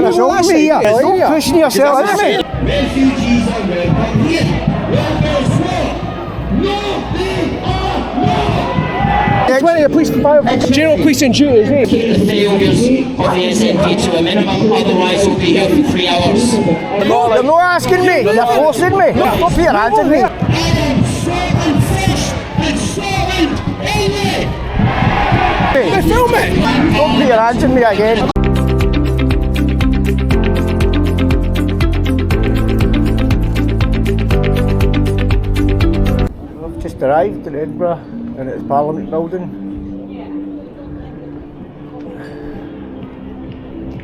yourself over here. Don't question yourself, isn't it? Refugees are welcome here. Welfare swore. No, they are not. 20 of police department, general police and duties, eh? Keep the failures of the SNP to a minimum, otherwise we'll be here for 3 hours. You're not asking me, you're forcing me. Stop putting your hands on me. I am solvent fish and solvent only. Hey, film it! Don't put your hands on me again. I've just arrived in Edinburgh and it's Parliament building.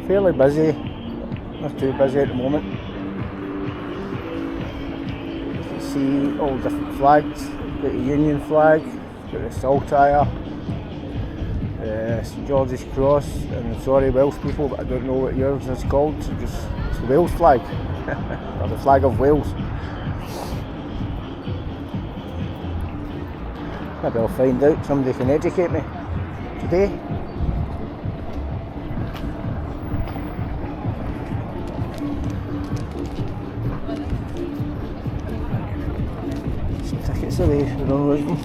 Fairly busy, not too busy at the moment. You can see all different flags. Got the Union flag, got the Saltire, St George's Cross, and sorry Welsh people, but I don't know what yours is called, so just it's the Wales flag, or the flag of Wales. Maybe I'll find out, somebody can educate me today. Some tickets away, we don't lose them.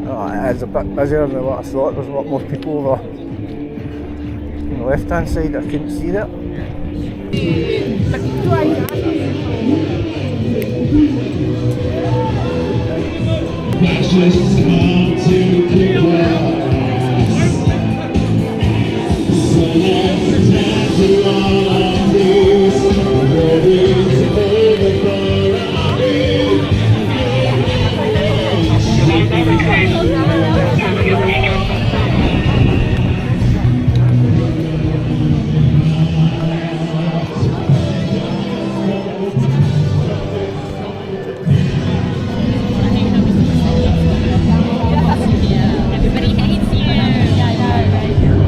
Oh, it's a bit busier than what I thought. There's a lot more people over on the left hand side. I couldn't see that. Fascists come to kill us. So let's pretend to all of this. Ready to overthrow our will.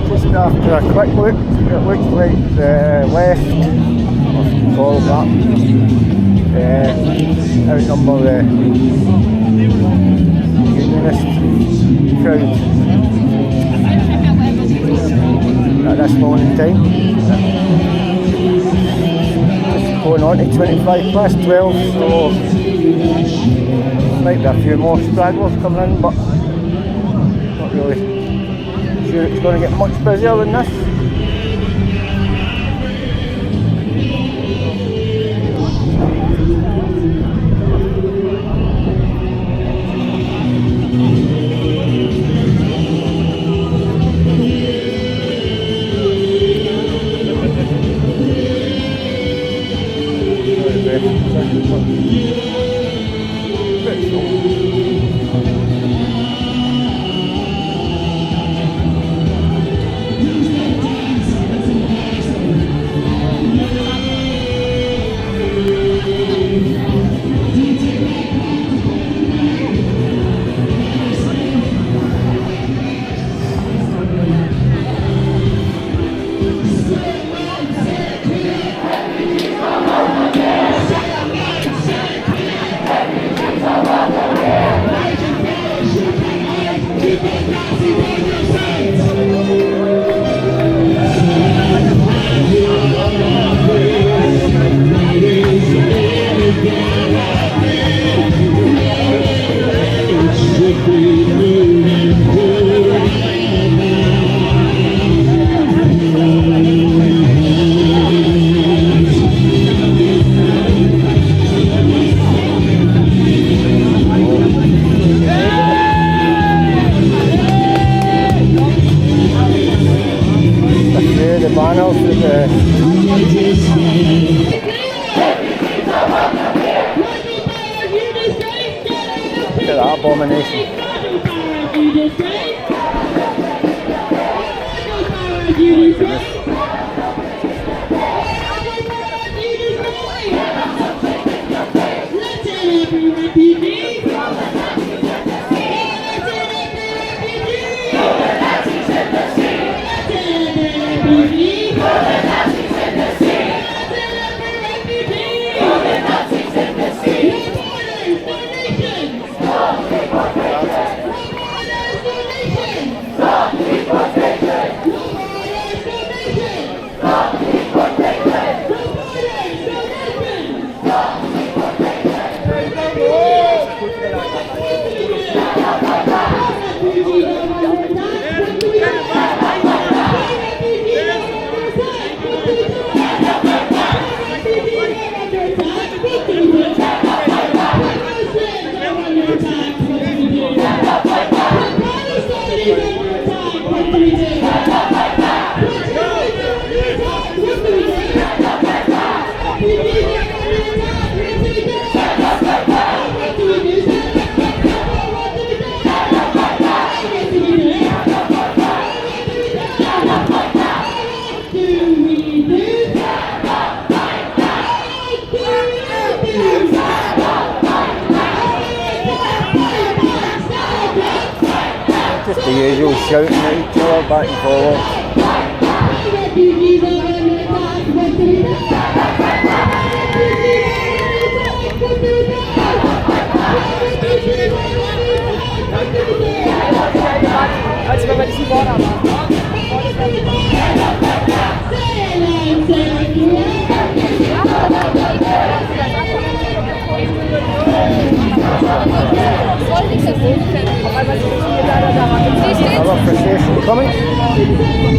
Just after a quick look, it looks like the left, what you call that, outnumber the unionist crowd at this moment in time. Just going on to 25 past 12, so might be a few more stragglers coming in, but not really sure it's going to get much busier than this. The banners with the look at that abomination. Just the usual shouting at each other back and forward. Als wenn wir diesen Border haben. Another procession coming.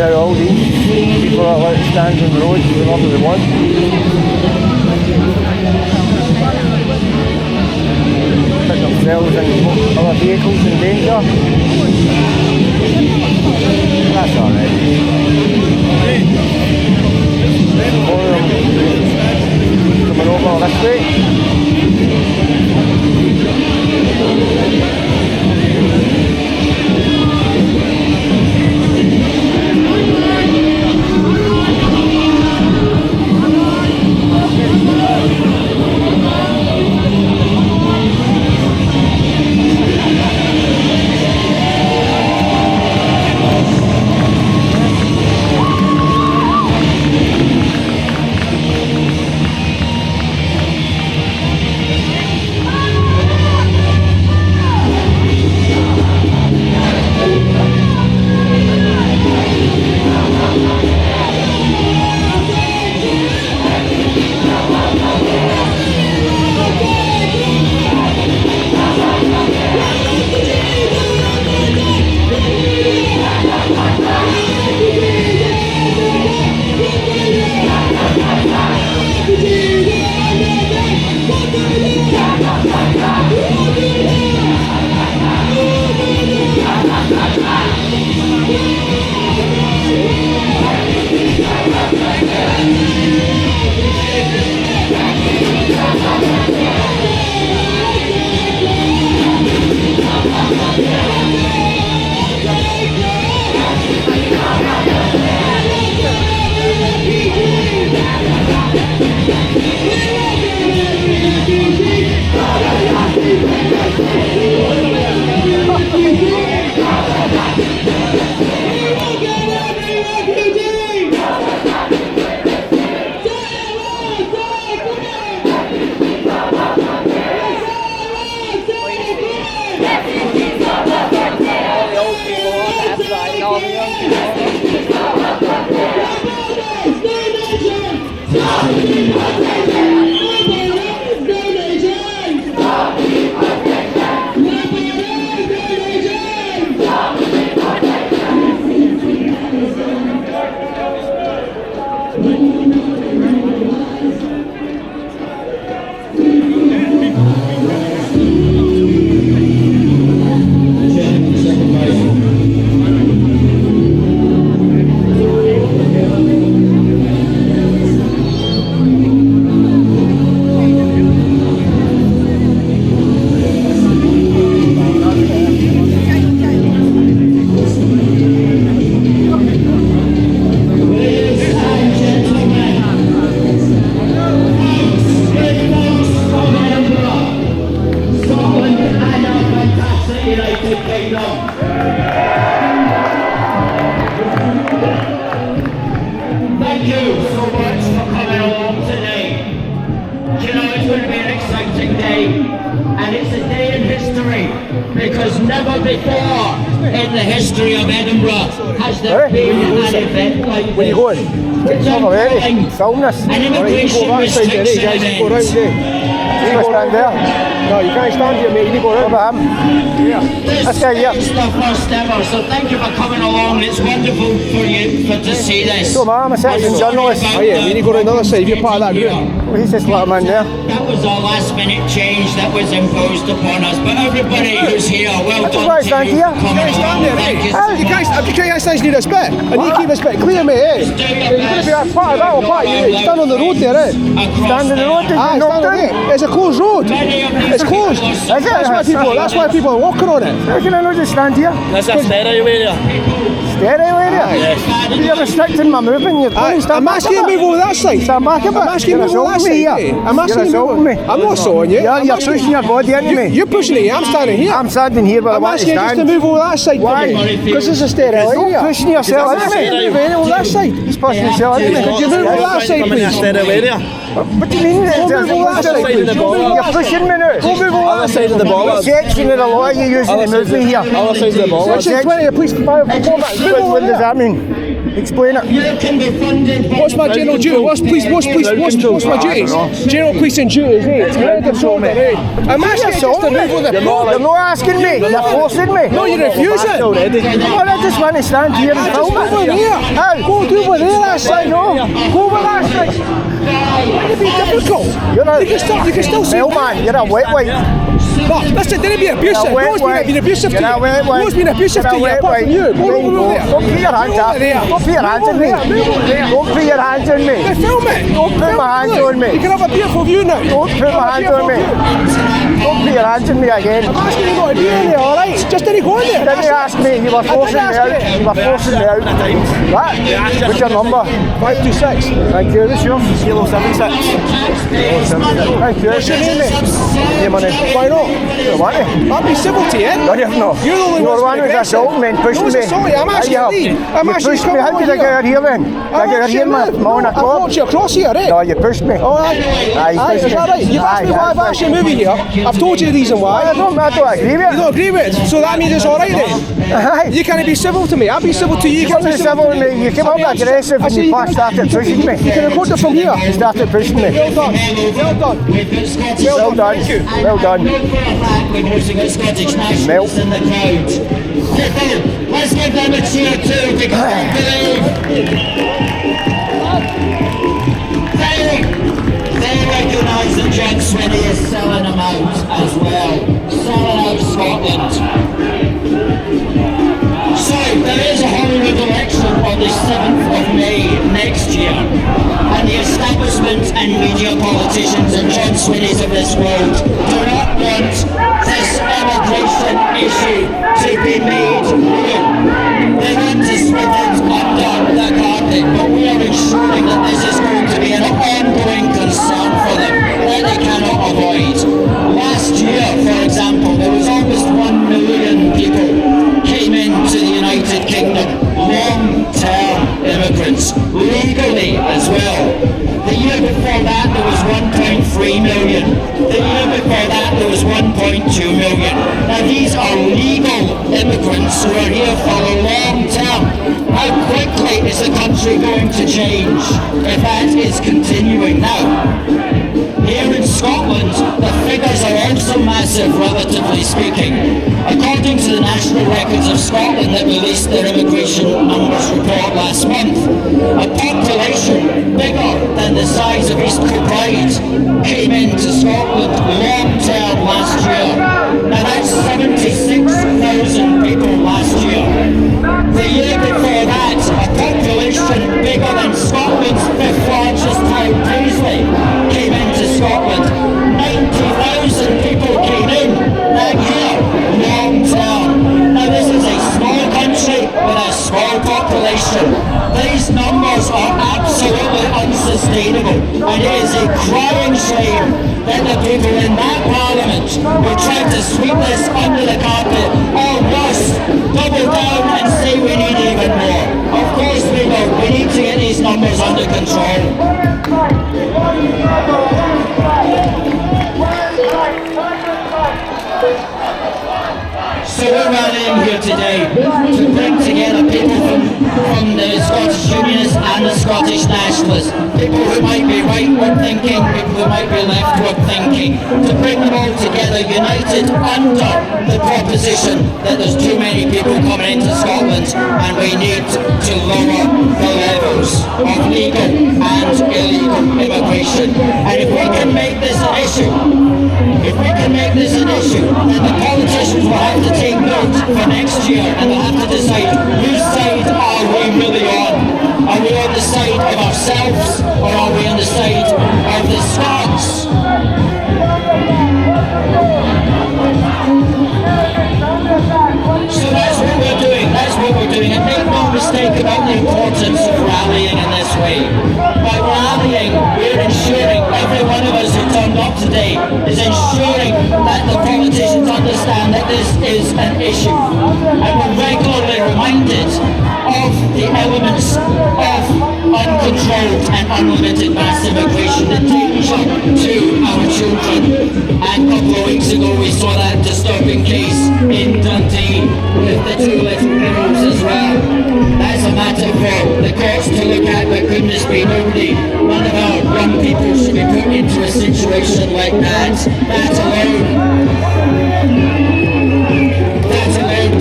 outside all these people that let stand on the road whenever they want. Put themselves in other vehicles in danger. That's alright. More of them coming over this way. Because never before in the history of Edinburgh has there been an event like this. Where you going? It's Already. Film this. An immigration restriction event. Go round there. You go stand there. No, you can't stand here, mate. You need to go round. Over him. This is the first ever, so thank you for coming along. It's wonderful for you to see this. So, I'm a citizen journalist. Oh yeah, we need to go to another side. You're part of that group. Well, he's just let him in there. That was a last minute change that was imposed upon us, but everybody who's here, well done why I to stand you here. for coming You can't stand along. there, Thank mate. you. You can't stand near this bit. I need to keep this bit clear, mate, eh? Do your You're going to be a best. part of that or part of you. You stand on the road there, eh? Stand in the road. Ah, stand on it. It's a closed road. It's closed. That's why people are walking on it. How can I not just stand here? That's a stereo area. Stereo area? You're restricting my movement. You're going to stand I'm back asking you a to bit. move over that side. Stand back a bit. I'm asking you to move over that side. I'm asking you to move me. I'm not sawing you. You're pushing your body into me. You're pushing it. I'm standing here. I'm standing here, but I I'm want to asking you just to stand. move over that side. Why? Because it's a stereo area. You're pushing yourself I'm into asking you to me. move over that side. He's pushing himself into me. Could you move over that side, I'm in a please? stereo area. What do you mean? Go move over that side, please. You're pushing me now. Go move over Other that side side. of the ball. What section of the law are you using to move me here? Other side of the ball. Section 20 of police compliance performance. Move over What does there. that mean? Explain it. You can be funded by What's my general duty? What's my duties? General policing duties, To head the shoulder, I'm asking just to move with the You're not asking me, you're forcing me. No, you refuse it. Well, I just want to stand here and film Go over there. How? Go do over there, that's I know. Go over that side. It'd be difficult. You can still see. Well, man, you're a wet wipe. No, listen, didn't be abusive. You're a wet No's wipe. been abusive to You're a wet you. wipe. No's been abusive to you, You're a apart wet from you. wipe. Go over there. Don't put your hands up. Don't put your hands on me. Don't put your hands on me. Film it. Don't put my hands on me. You can have a beautiful view now. Don't put my hands on me. Don't put your hands on me again. I'm asking you not to do anything, alright? Just didn't go in there. Didn't you ask me? You were forcing me out. You were forcing me out. What? What's your number? 526. Thank you. What's yours? 076. Thank you. What's your name, mate? Hey, money. Why not? You want it? I'll be civil to you. No, you're not. You're the only You're the one one who's assaulting me and pushing me. No, sorry, I'm asking you. I'm you asking pushed me. How did I get out here then? Did I get out here, man? I'm on a I club. brought you across here, eh? No, you pushed me. Oh, aye. Aye, is that right? You've asked me why I've asked you to move here. I've told you the reason why. I don't agree with You it. don't agree with it? So that means it's alright then? Aye. You can't be civil to me. I'll be civil to you. You can't be civil to me. You came up aggressive and you started pushing me. You can record it from here. You started pushing me. Well done. Well done. Well done. Thank you. Well done. Melt. In the crowd. Let's give them a cheer too, because they recognise that John Swinney is selling them out as well. Selling out Scotland. So there is a Hollywood election on the 7th of May next year, and the establishment and media politicians and John Swinneys of this world do not want this immigration issue to be made real. They want to sweep it under the carpet, but we are ensuring that this is going to be an ongoing concern for them that they cannot avoid. Last year, for example, there was almost 1 million people came into the United Kingdom, long-term immigrants, legally as well. The year before that there was 1.3 million. The year before that there was 1.2 million. Now these are legal immigrants who are here for a long term. How quickly is the country going to change if that is continuing now? Here in Scotland, the figures are also massive, relatively speaking. According to the National Records of Scotland that released their immigration numbers report last month, a population bigger than the size of East Kilbride came into Scotland long-term last year. Now that's 76,000 people last year. The year before that, a population bigger than Scotland's fifth largest town, Paisley, came into Scotland. 90,000 people came in that year, long term. Now this is a small country with a small population. These numbers are absolutely unsustainable, and it is a crying shame that the people in that parliament will try to sweep this under the carpet, or worse, double down and say we need even more. Of course we will. We need to get these numbers under control. So we're rallying here today to bring together people from the Scottish Unionists and the Scottish Nationalists, people who might be rightward thinking, people who might be leftward thinking, to bring them all together united under the proposition that there's too many people coming into Scotland and we need to lower the levels of legal and illegal immigration. And if we can make this an issue, then the politicians will have to take note for next year, and they'll have to decide whose side are we really on. Are we on the side of ourselves, or are we on the side of the Scots? So that's what we're doing, and make no mistake about the importance of rallying in this way. By rallying, we're ensuring, every one of us who turned up today is ensuring that the politicians understand that this is an issue. And we're regularly reminded of the elements of uncontrolled and unlimited mass immigration, the danger to our children. And a couple of weeks ago we saw that disturbing case in Dundee with the two little girls as well. That's a matter for the goodness me, none of our young people should be put into a situation like that. That alone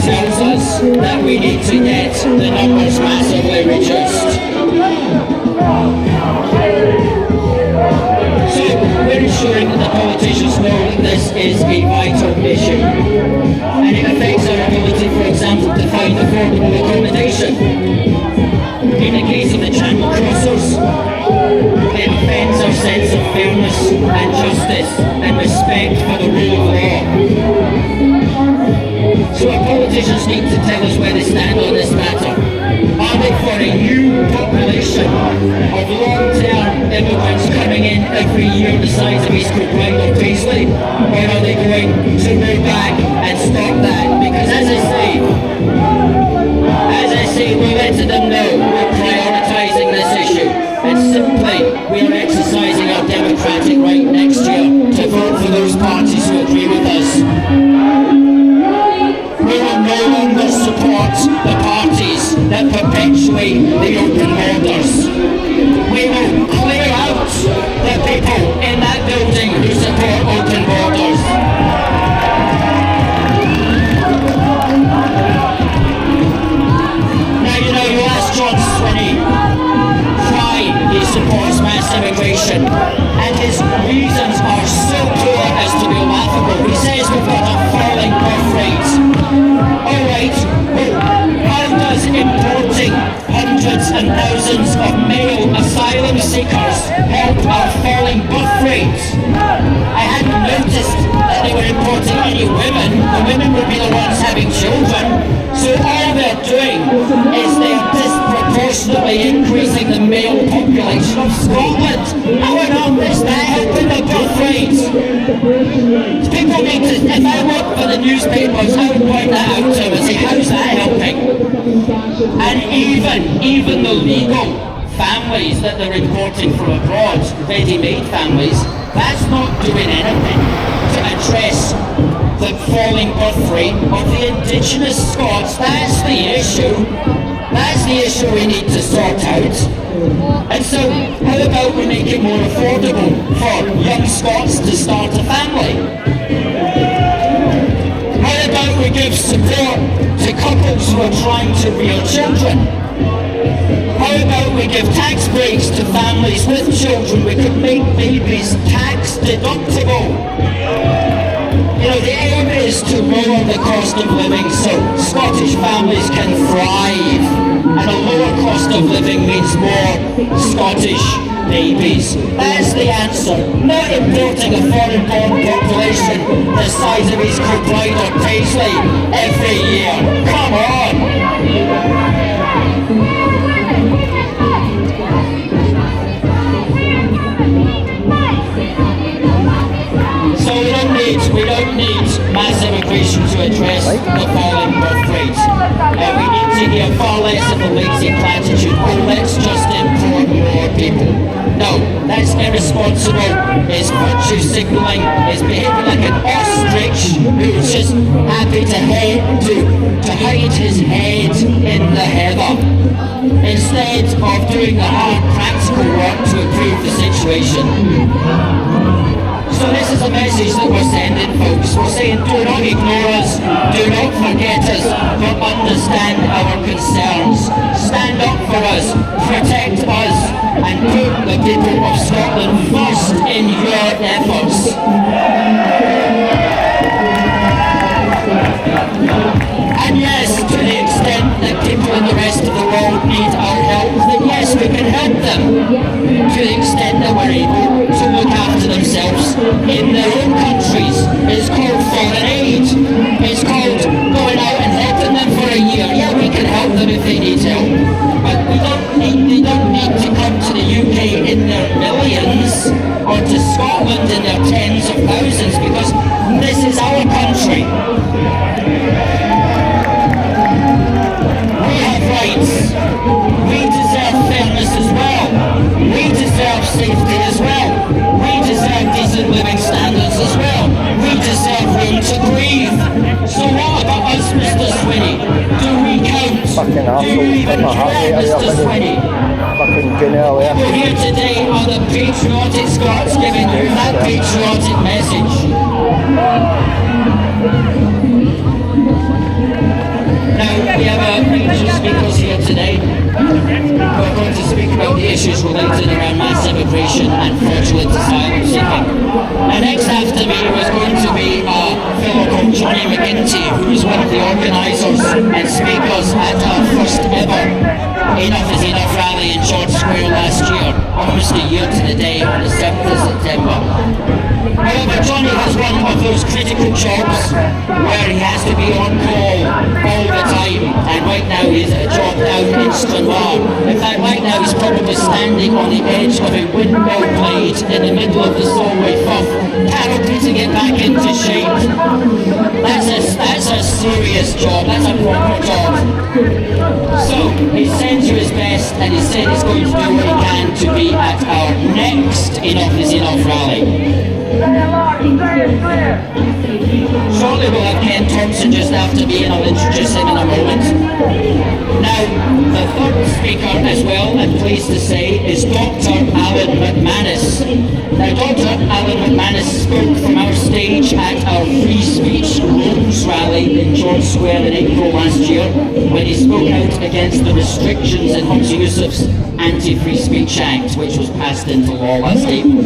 tells us that we need to get the numbers massively reduced. So we're ensuring that the politicians know that this is a vital issue, and it affects our ability, for example, to find affordable accommodation. In the case of the channel crossers, it offends our sense of fairness and justice and respect for the rule of law. So our politicians need to tell us where they stand on this matter. Are they for a new population of long-term immigrants coming in every year the size of East Kilbride or Paisley? Or are they going to move back and stop that? Because as I say, we're letting them know we're prioritising this issue. And simply, we are exercising our democratic right next year to vote for those parties who agree with us. We will no longer support the parties that perpetuate the open borders. We will clear out the people in that building who support open borders. Now, you ask John Swinney why he supports mass immigration, and his reasons are so poor as to be laughable. He says we've got a falling birth rate. Alright, well, how does importing hundreds and thousands of male asylum seekers help our falling birth rate? I hadn't noticed that they were importing any women. The women would be the ones having children. So all they're doing is they're disproportionately increasing the male population of Scotland. How on earth is that helping the birth rate? People need to, if I work for the newspapers, I would point that out to them and say, how's that helping? And even the legal families that they're importing from abroad, ready-made families, that's not doing anything to address the falling birth rate of the indigenous Scots. That's the issue. That's the issue we need to sort out. And so, how about we make it more affordable for young Scots to start a family? How about we give support to couples who are trying to rear children? How about we give tax breaks to families with children? We could make babies tax deductible. The aim is to lower the cost of living so Scottish families can thrive, and a lower cost of living means more Scottish babies. That's the answer. Not importing a foreign-born population the size of East Kilbride or Paisley every year. Come on! So we don't need mass immigration to address the falling birth rate. We need to hear far less of the lazy platitude, oh, let's just import more people. No, that's irresponsible, it's virtue signalling, it's behaving like an ostrich who's just happy to hide his head in the heather, instead of doing the hard practical work to improve the situation. So this is a message that we're sending, folks. We're saying do not ignore us, do not forget us, but understand our concerns. Stand up for us, protect us, and put the people of Scotland first in your efforts. And yes, to the extent that people in the rest of the world need our help, then yes, we can help them. To the extent that we're able to look after themselves in their own countries. It's called foreign aid. It's called going out and helping them for a year. Yeah, we can help them if they need help. But they don't need to come to the UK in their millions or to Scotland in their tens of thousands, because this is our country. We have rights. We deserve fairness as well. We deserve safety as well. We deserve decent living standards as well. fucking arsehole. Put my heart rate away up in the fucking general there. People here today are the patriotic Scots giving you that patriotic message. Now, we have a range of speakers here today. We're going to speak about the issues related around mass immigration and fraudulent asylum seeking. And next after me was going to be a fellow called Johnny McGinty, who was one of the organisers and speakers at our first ever Enough is Enough rally in George Square last year, almost a year to the day on the 7th of September. However, Johnny has one of those critical jobs where he has to be on call all the time, and right now he's at a job down in Stranraer. In fact, right now he's probably standing on the edge of a windmill blade in the middle of the Solway Firth, calibrating it back into shape. That's a serious job, that's a proper job. So, he sends you his best, and he said he's going to do what he can to be at our next Enough is Enough rally. Shortly we'll have Ken Thompson just after me, and I'll introduce him in a moment. Now, the third speaker as well, I'm pleased to say, is Dr. Alan McManus. Now, Dr. Alan McManus spoke from our stage at our Free Speech Rose rally in George Square in April last year, when he spoke out against the restrictions in Hunter Yusuf's Anti-Free Speech Act, which was passed into law last April.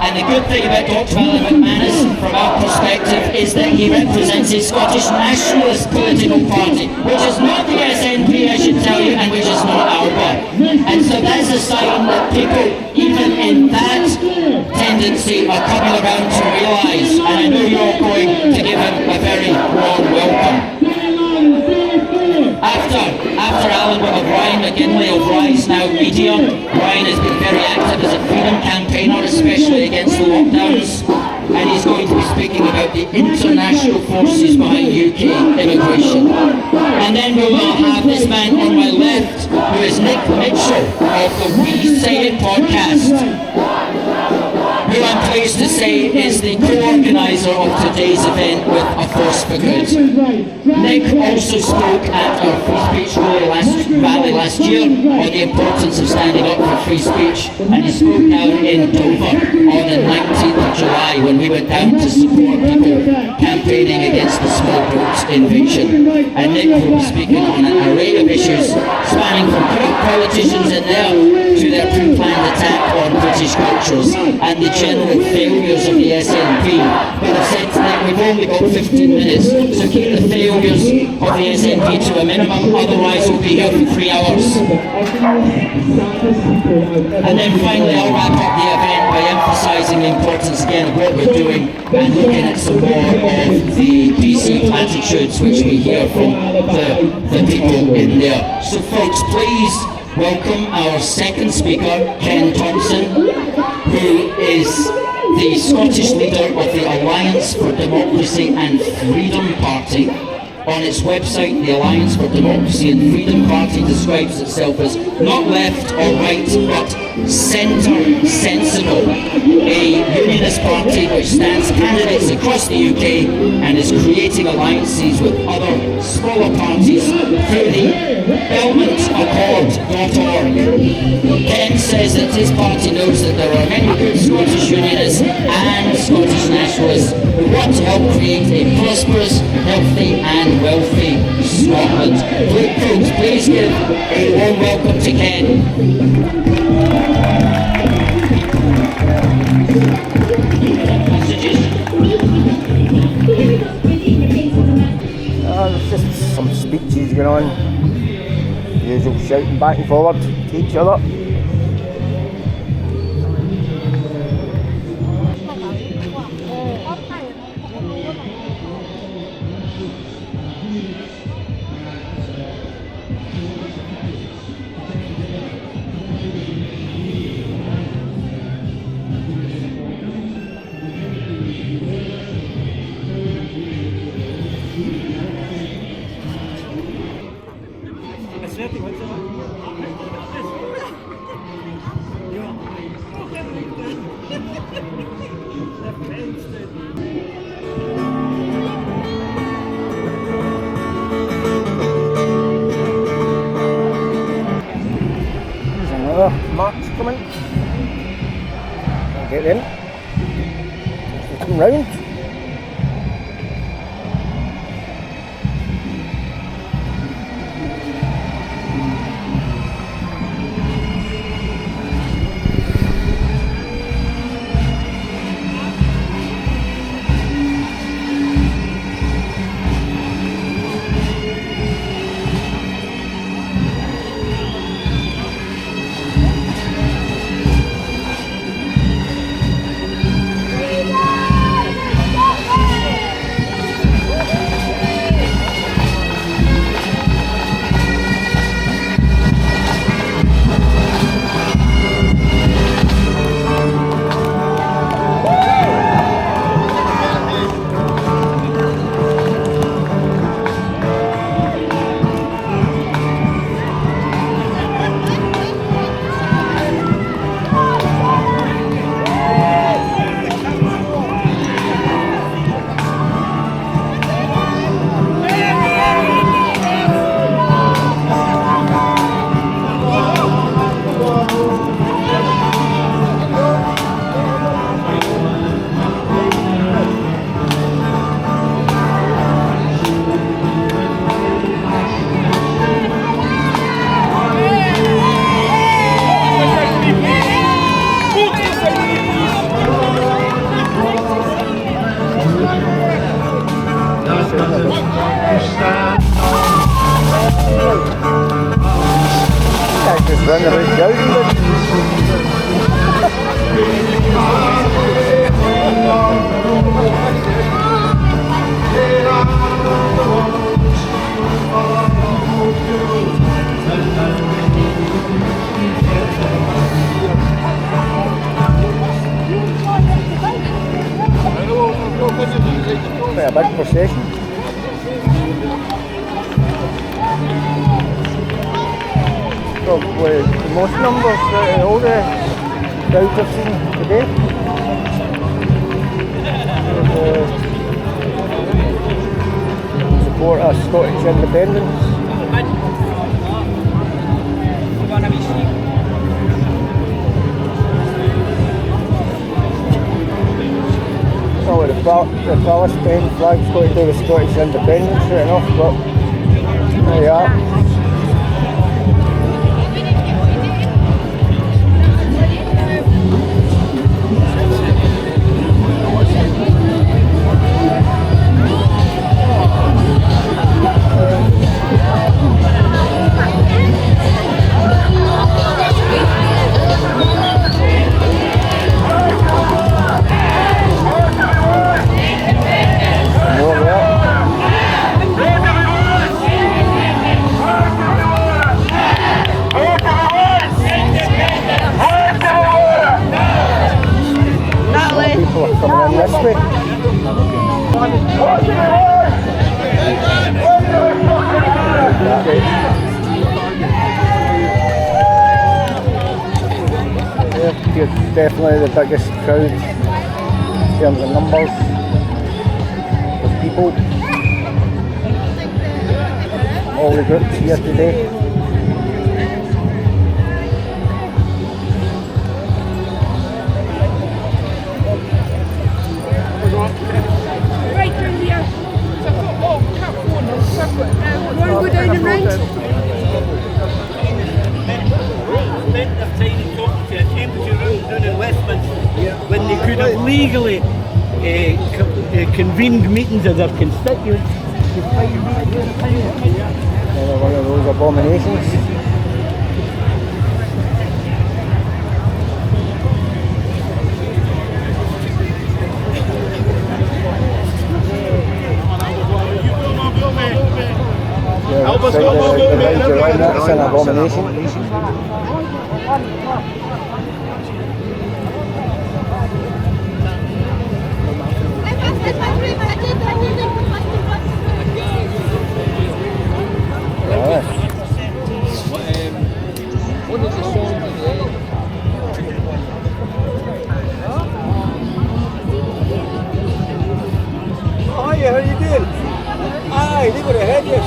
And the good thing about Dr. Alan McManus, from our perspective, is that he represents a Scottish nationalist political party, which is not the SNP, I should tell you, and which is not ALBA. And so that's a sign that people, even in that tendency, are coming around to realise, and I know you're all going to give him a very warm welcome. After Alan, we'll have Ryan McGinley of Rise Now Media. Ryan has been very active as a freedom campaigner, especially against the lockdowns, and he's going to be speaking about the international forces behind UK immigration. And then we will have this man on my left, who is Nick Mitchell of the We Say It podcast, who I'm pleased to say is the co-organiser of today's event with A Force for Good. Nick also spoke at our Free Speech rally last year on the importance of standing up for free speech, and he spoke down in Dover on the 19th of July when we went down to support people campaigning against the small boat invasion. And Nick will be speaking on an array of issues spanning from corrupt politicians in there to their pre-planned attack on British cultures and the general failures of the SNP. But I've said tonight we've only got 15 minutes, so keep the failures of the SNP to a minimum, otherwise we'll be here for 3 hours. And then finally I'll wrap up the event by emphasising the importance again of what we're doing and looking at some more of the BC platitudes which we hear from the people in there. So folks, please welcome our second speaker, Ken Thompson, who is the Scottish leader of the Alliance for Democracy and Freedom Party. On its website, the Alliance for Democracy and Freedom Party describes itself as not left or right, but centre sensible, a unionist party which stands candidates across the UK and is creating alliances with other smaller parties through the BelmontAccord.org. Ken says that his party knows that there are many good Scottish unionists and Scottish nationalists who want to help create a prosperous, healthy and wealthy Scotland. Please give a warm welcome to Ken. There's just some speeches going on, usual shouting back and forward to each other. another march coming. I'll get them. They'll come round. Just run around shouting. Quite a big procession. Probably the most numbers out of all the crowds I've seen today. Support of Scottish independence. Oh, the Palestine flag's got to do with Scottish independence right enough, but there you are. Coming in this way. You're definitely the biggest crowd in terms of numbers of people. All the groups here today. Right through here. So I've got all cap one and circle. You want to go down and round? Spent their time talking to a temperature room down in Westminster when they could have legally convened meetings of their constituents. Another one of those abominations. That's an abomination. Hiya, how you doing? Aye, they got ahead here.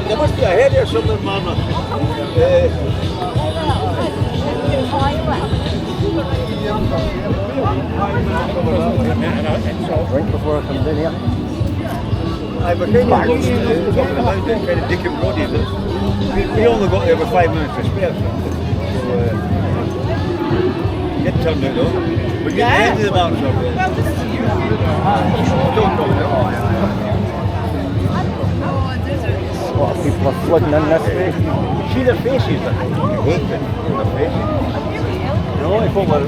There must be a head here somewhere, man. Drink before I come down here. I was kind of talking about it, kind of Dick and Brody, but we only got there with 5 minutes to spare. So, it turned out though. We're getting the end of the march up there. Don't come there. A lot of people are flooding in this way. See their faces, you hate them, their faces. You know, if over,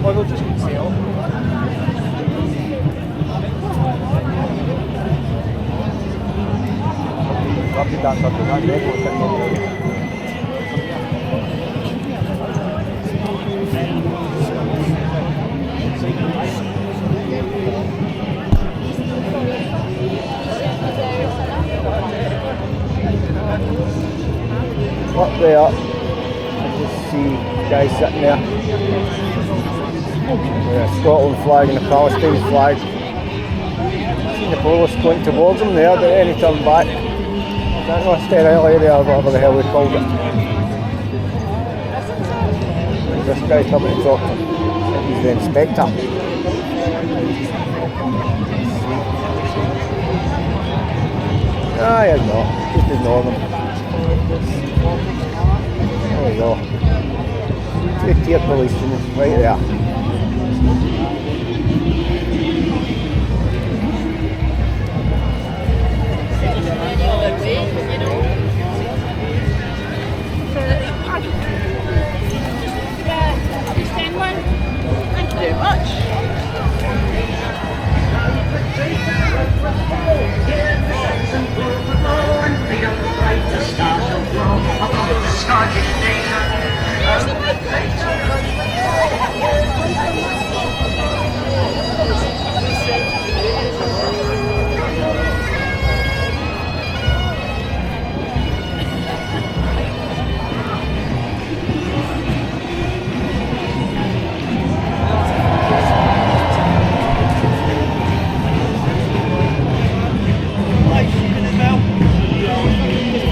well, they'll just sell. Up there, I just see guys sitting there with a Scotland flag and a Palestine flag. Seen the police going towards them there, but any turn back. I don't know, sterile area or whatever the hell we called it. And this guy coming to talk to him. He's the inspector. Ah, yeah, no, just ignore them. There we go. 2-tier policemen right there. Thank you very much.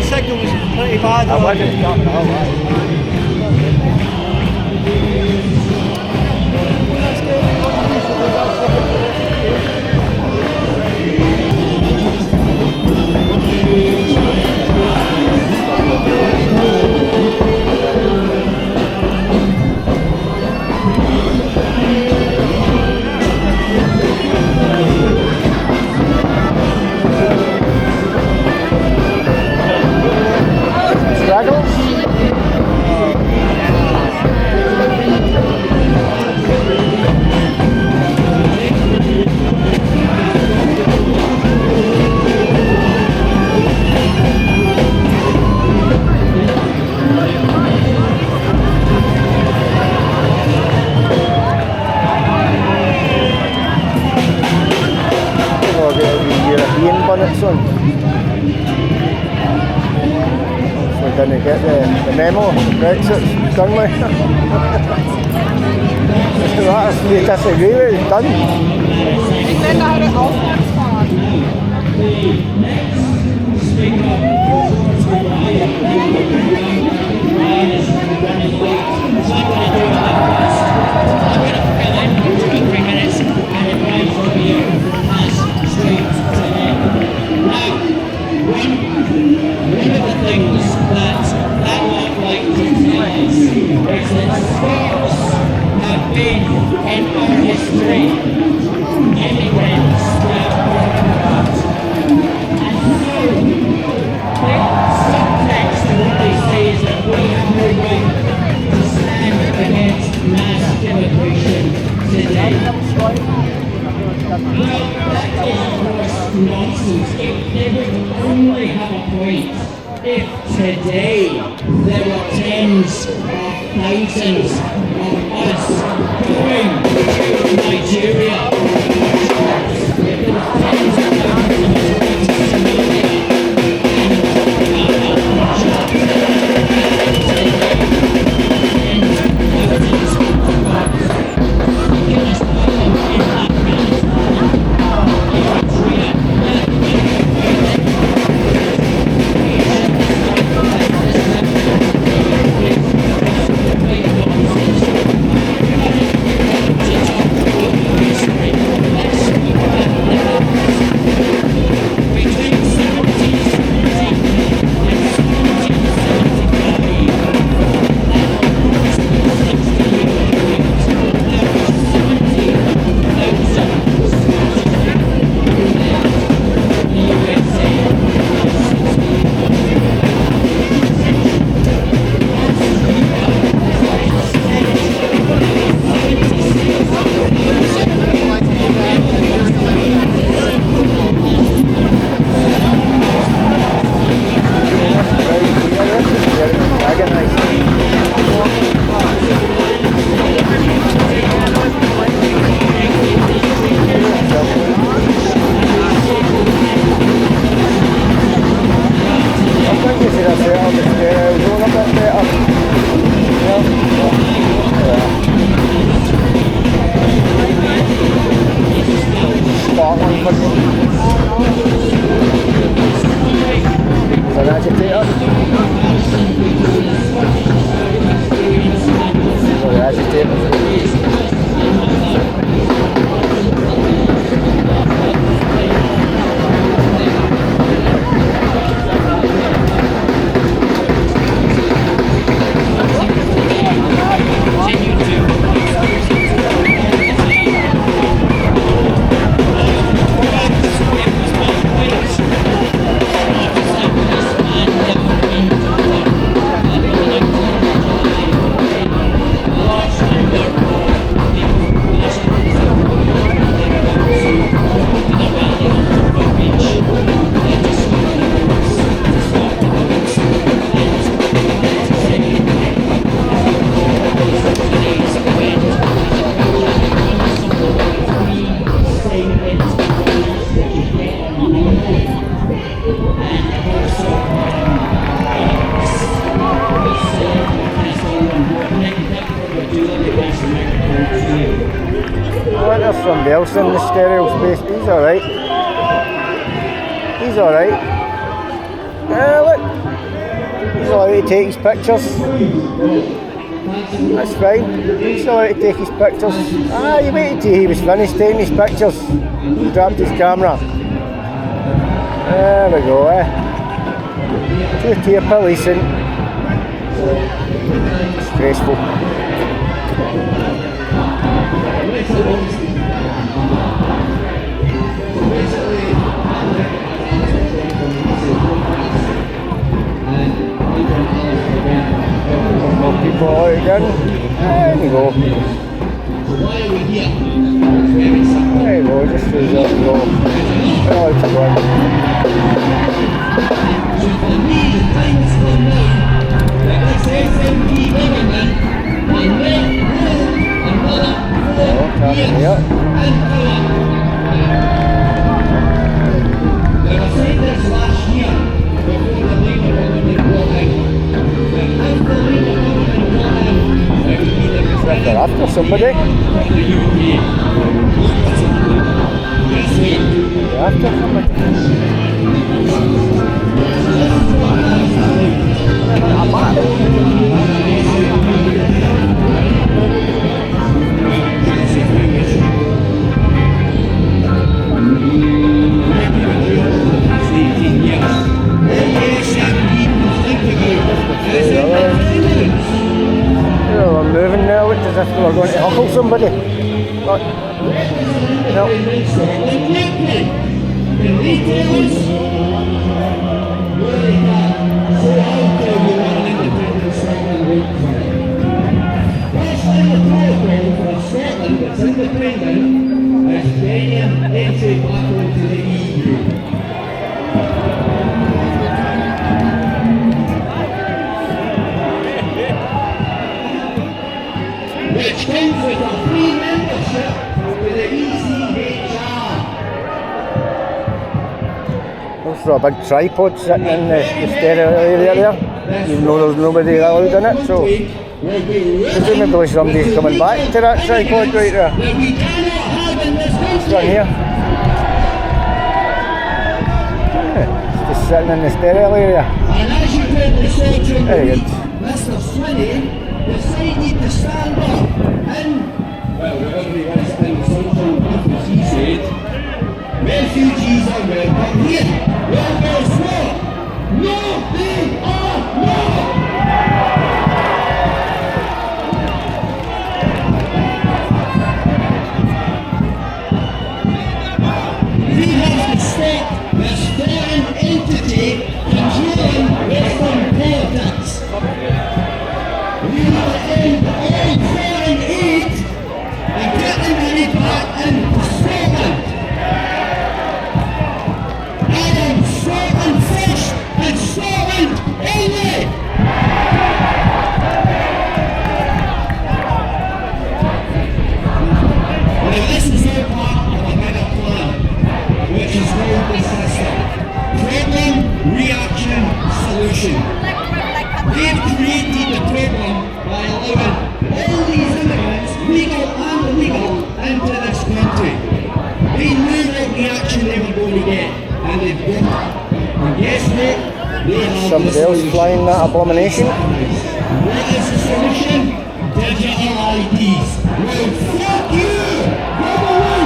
Signal was pretty bad. I wasn't stopping all right. Son. So didn't get the memo, Brexit's done with. That's the disagree with, it's done. Ik ben naar de afvaart. One of the things that I would like to tell us is that Scots have been in our history immigrants that were brought. And so, the subtext of what they say is that we have no right to stand against mass immigration today. Well, that is of course nonsense. They would only have a point if today there were tens of thousands of us going to Nigeria. If there were tens of thousands of us going to Somalia and He's an agitator. Oh, the agitators. There's somebody else in the stereo space, but he's alright. He's alright. Look. He's allowed to take his pictures. That's fine. He's allowed to take his pictures. He waited till he was finished taking his pictures. He dropped his camera. There we go, 2-tier policing. Disgraceful. More people out again. There you go. There you go, just as that go. Well, it's they're after somebody. They're after somebody. I'm moving now, it's as if we're going to huckle somebody. But, no. Which comes with a free membership with the ECHR. Looks for a big tripod sitting in the stereo area there, even though there's nobody allowed in it, so presumably somebody's coming back to that tripod right there. It's down here. It's just sitting in the stereo area. Very good. Mr. Swinney decided to stand up and, well, whatever he wants to do, social justice, he said, refugees are welcome here. Well, guess what? No, they are not! We have to stop this foreign entity controlling Western politics. We have to end all foreign aid and get the money back into Scotland. I am Scotland first and Scotland only. Now this is all part of a bigger plan, which is called the system. Problem, reaction, solution. They've created the problem by allowing all these immigrants, legal and illegal, into this country. They knew what reaction they were going to get. and they've got it. And guess what? They have Somebody else flying that abomination. What is the solution? Digital IDs. Well, fuck you! Go away!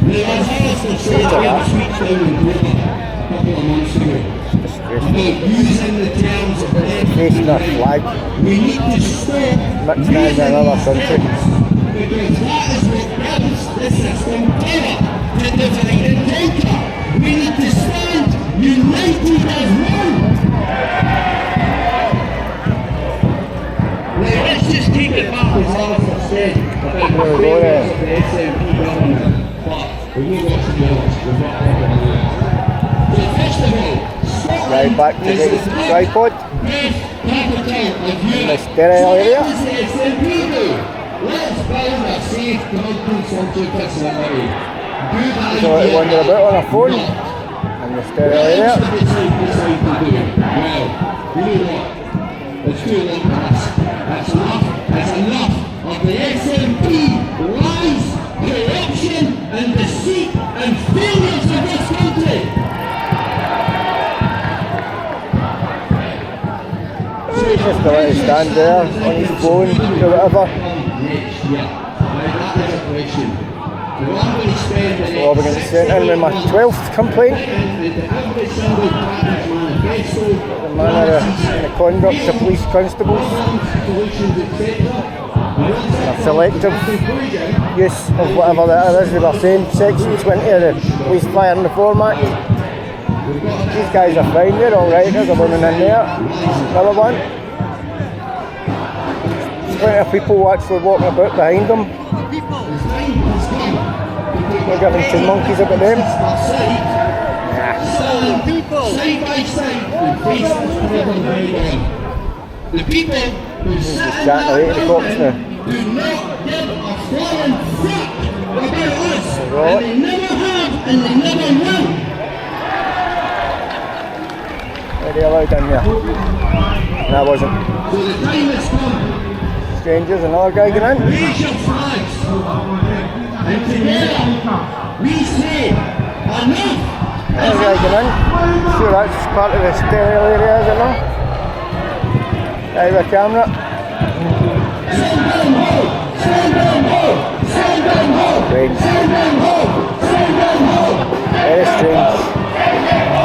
Now, as Alistair said, we had a speech down in Dover a couple of months ago about using the terms of Facing a flag, we need to stop mixing it in another country. because that is what builds the system power to divide and conquer. We need to stand united as one. Now let's just take it back as Alistair said about the failures of the SNP government. But we know what's the odds. We've got to have it. So first of all, Right back to the tripod. best capital of Europe. The stereo area. Let's build a safe crowd-consumption facility. Good So it idea. wander about on a phone No. and the stereo What area. else should they decide to do? Well, you know what? It's too long for us. That's enough. That's enough of the SNP lies, corruption, and deceit and failures of this country. Just to let it stand there on his phone or whatever. Next year. Now that is a question. Well, I'm going to spend the So I'm going to next send in with my 12th complaint. into every single party's manifesto, The manner and the conduct of police constables. solutions, etc. A selective use of whatever that is. They were saying section 20 of the Police Fire and Reform Act. These guys are fine, they're alright, there's a woman in there. Another one. 20 people actually walking about behind them. We're giving two monkeys about them. Side by side, and face the struggle right on. The people who Just sit in chatting that away to the cops building now. do not give a flying fuck about us. Right. And they never have, and they never will. Very allowed in there. That wasn't. So the time has come. Strangers, another guy getting in. Raise your flags. And together, we say, enough. Another guy getting in. Sure, that's part of the stereo area, is it not? Out the camera. Send them home. Send them home. Send them home. Strange. Send them home. Send them home. Very strange.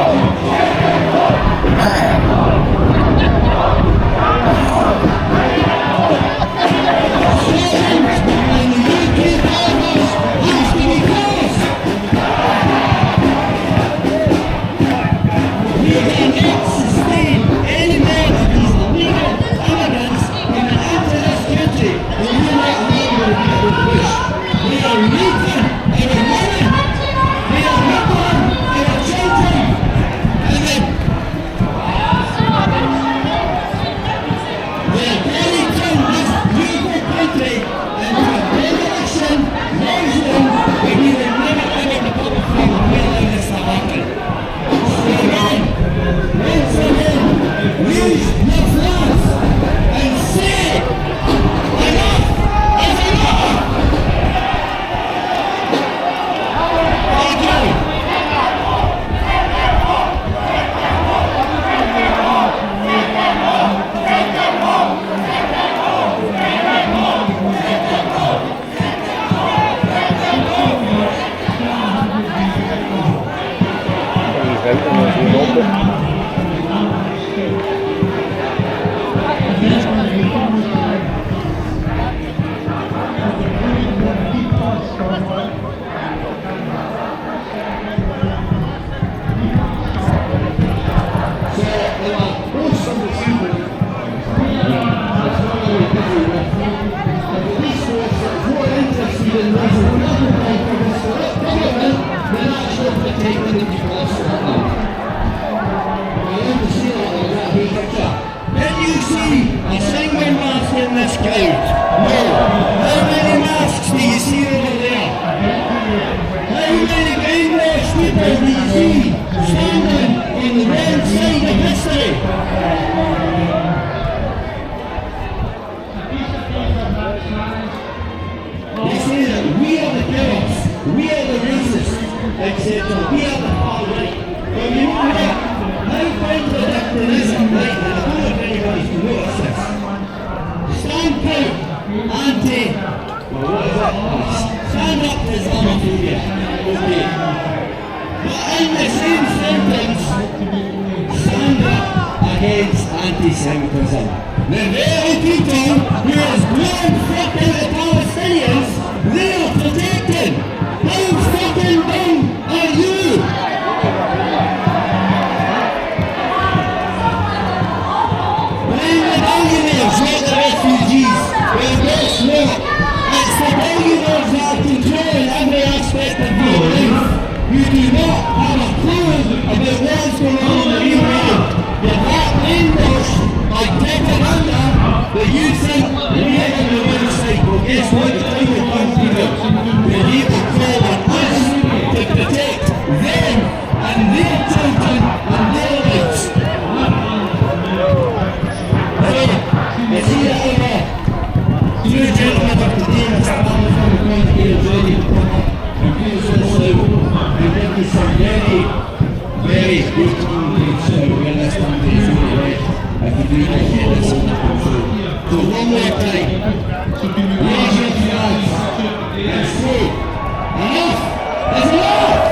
centre, we are the far right. When you look at how contradictory is it, right? And I don't know if anybody's noticed this. Standpoint, anti, well, what is it? Stand up to Islamophobia. Okay. But in the same sentence, stand up against anti-Semitism. The very people who is blowing fucking the Palestinians, they are protected. How fucking dumb are you? When the billionaires, not the refugees, well, guess what? It's the billionaires that are controlling every aspect of your life. You do not have a clue about what's going on in the real world. You're that brainwashed by propaganda that you think we are on the right side. Well, guess what? The time will come, people, when they will call on us to protect them and their children and their rights. So, you see that over? Two gentlemen of the team that's standing from the front here ready to come up and give us this out. And give me some very, very good communication when this country is really right. I can do my head as someone comes through. So one more time, raise your flags and say, enough is enough!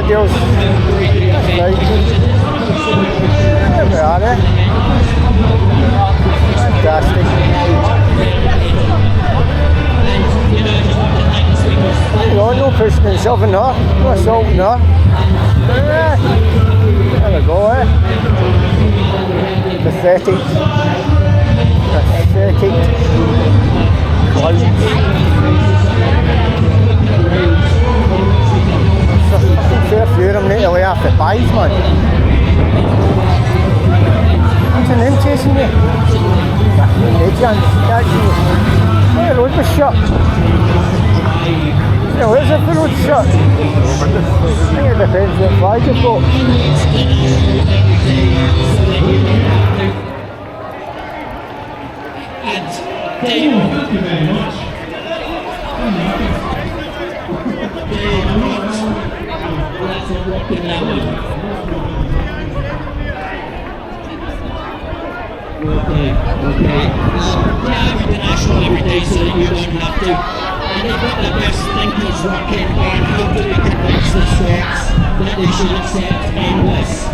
videos. That's right. There we are, eh? Fantastic. Hang on, no pushing himself in there. No assault in there. There we go, eh? Pathetic. Pathetic. Clowns. Fair few of them need to lay off the pies, man. What's the name chasing you? No chance catching you. The road was shut. No, where's the road shut? I think it depends what flag you've got. Thank you very much. Okay. Now international every day so that you don't have to. And they've got the best thinkers working on how do we convince the Scots that they should accept endless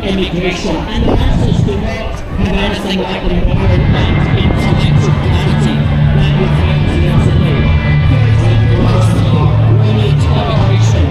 immigration. And the answers do not have anything like the modern and intellectual clarity that you find here today. For example, we need immigration.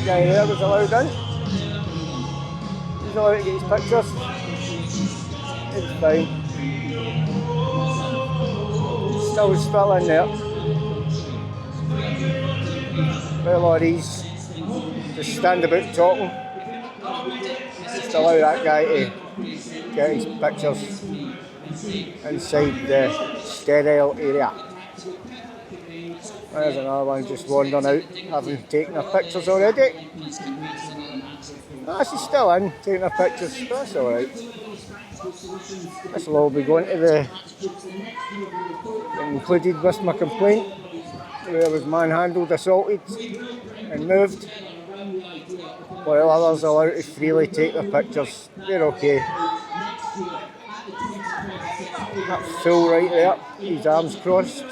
guy there was allowed in. He's allowed to get his pictures. It's fine. Still in there. Well, all these just stand about talking. Just allow that guy to get his pictures inside the sterile area. There's another one just wandering out, having taken their pictures already. Ah, she's still in, taking her pictures, that's alright. This will all be going to the, included with my complaint, where I was manhandled, assaulted and moved, while others are allowed to freely take their pictures. They're okay. That fool right there, his arms crossed.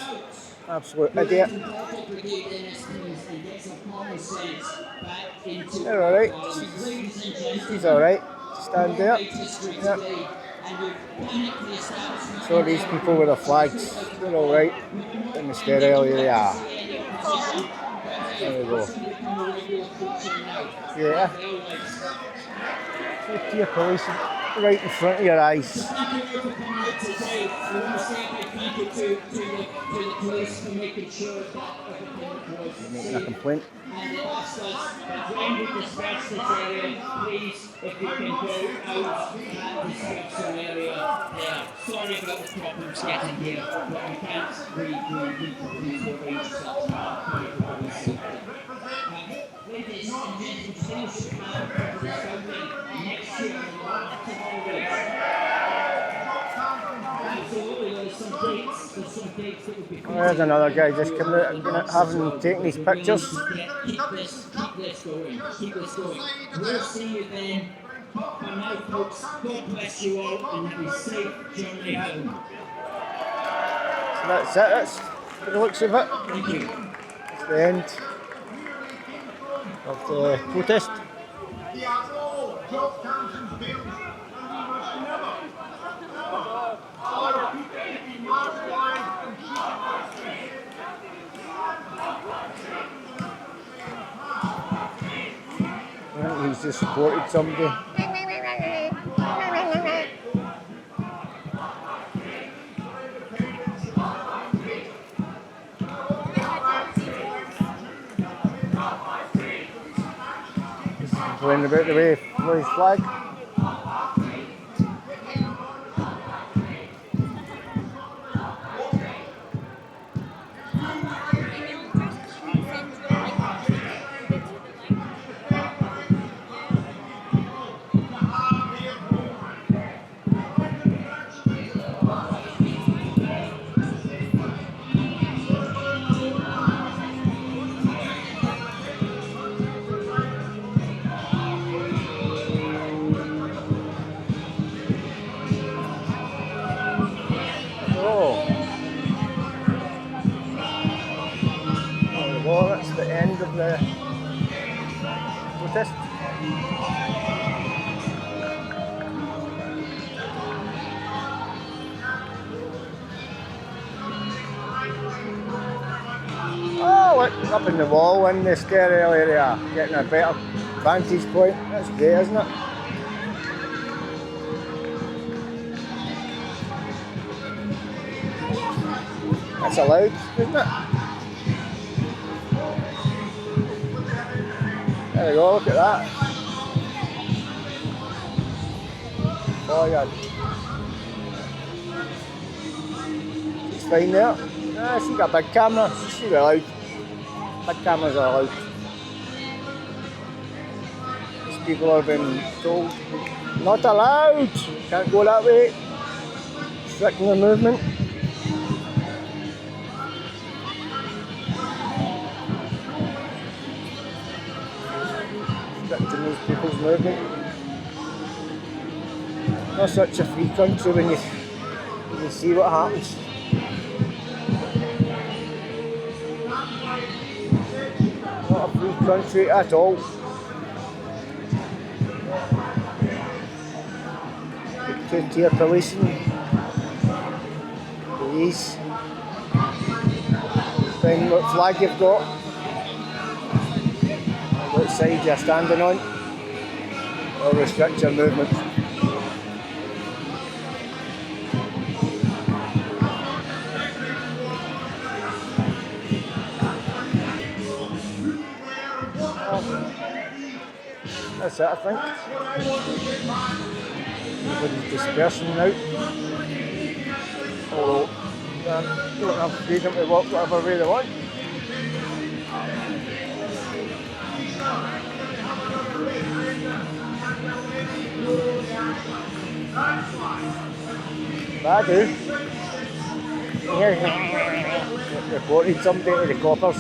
Absolute idiot. They're alright. She's alright. Stand there. Yep. So these people with the flags, they're alright in the sterile area. There we go. Yeah. Safety of police right in front of your eyes. Making a complaint. Please, if you can go out and discuss some area there. Sorry about the problems getting here, but we can't ladies and gentlemen, next year, there's another guy just coming out and having taken his pictures. Keep this going. We'll see you then. For now, folks, God bless you all and have a safe journey home. So that's it, that's the looks of it. Thank you. It's the end of the protest. I think he's just supported somebody. He's complaining about the way he flew his flag. Well, that's the end of the protest. Oh, look, up in the wall in the sterile area, getting a better vantage point. That's great, isn't it? That's allowed, isn't it? There we go, look at that. Oh yeah. She's fine there. Ah, she got a big camera, she's allowed. Big cameras are allowed. These people have been told, not allowed, can't go that way. Restricting the movement. Restricting those people's movement. Not such a free country when you see what happens. Not a free country at all. Two-tier policing. Police. Depending what flag you've got. what side you're standing on. Or restrict your movement. That's it, I think. Everybody's dispersing now. Although they don't have freedom to walk whatever way they want. But I do. Reported somebody to the coppers.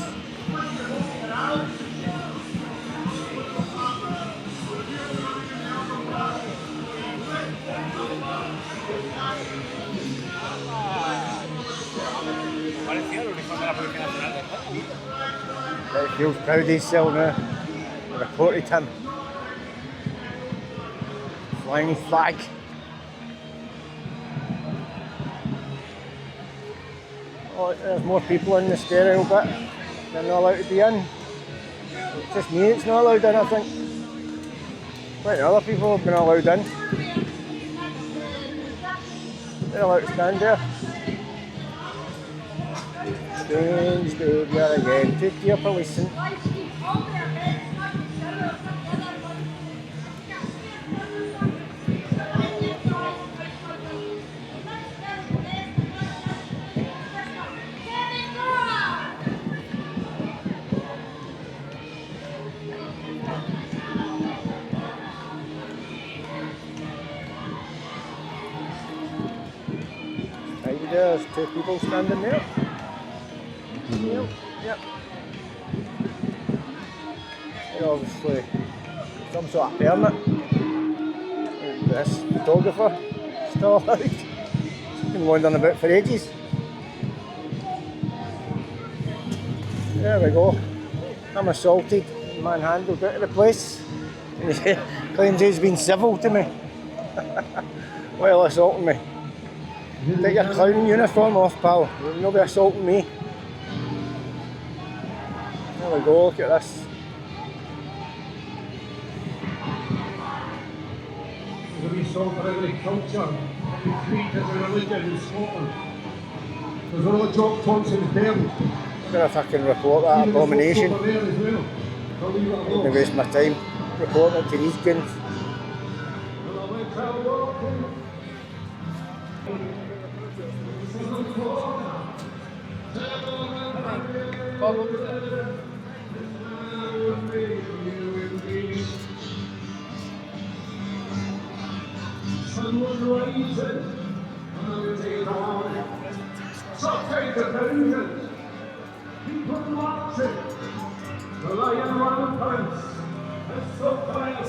He feels proud of himself now. I reported him. Flying his flag. Oh, there's more people in the stereo bit. They're not allowed to be in. It's just me that's not allowed in, I think. Quite other people have been allowed in. They're allowed to stand there. Strange behaviour again. Take your policing. Right there's two people standing there. Yep. They're obviously some sort of permit. And this photographer still allowed. He's been wandering about for ages. There we go. I'm assaulted, manhandled out of the place. And he claims he's been civil to me while assaulting me. Take your clown uniform off, pal. You'll not be assaulting me. There we go, look at this. We saw for every culture, every creed, every religion in Scotland. There's all the Jock Thompson's burned. I'm gonna fucking report that abomination. There as well. I'll leave it I'm alone. gonna waste my time reporting it to these guns. Someone rises, another day dawn. Sometimes the thousands, people marching, the lion rampants, and sometimes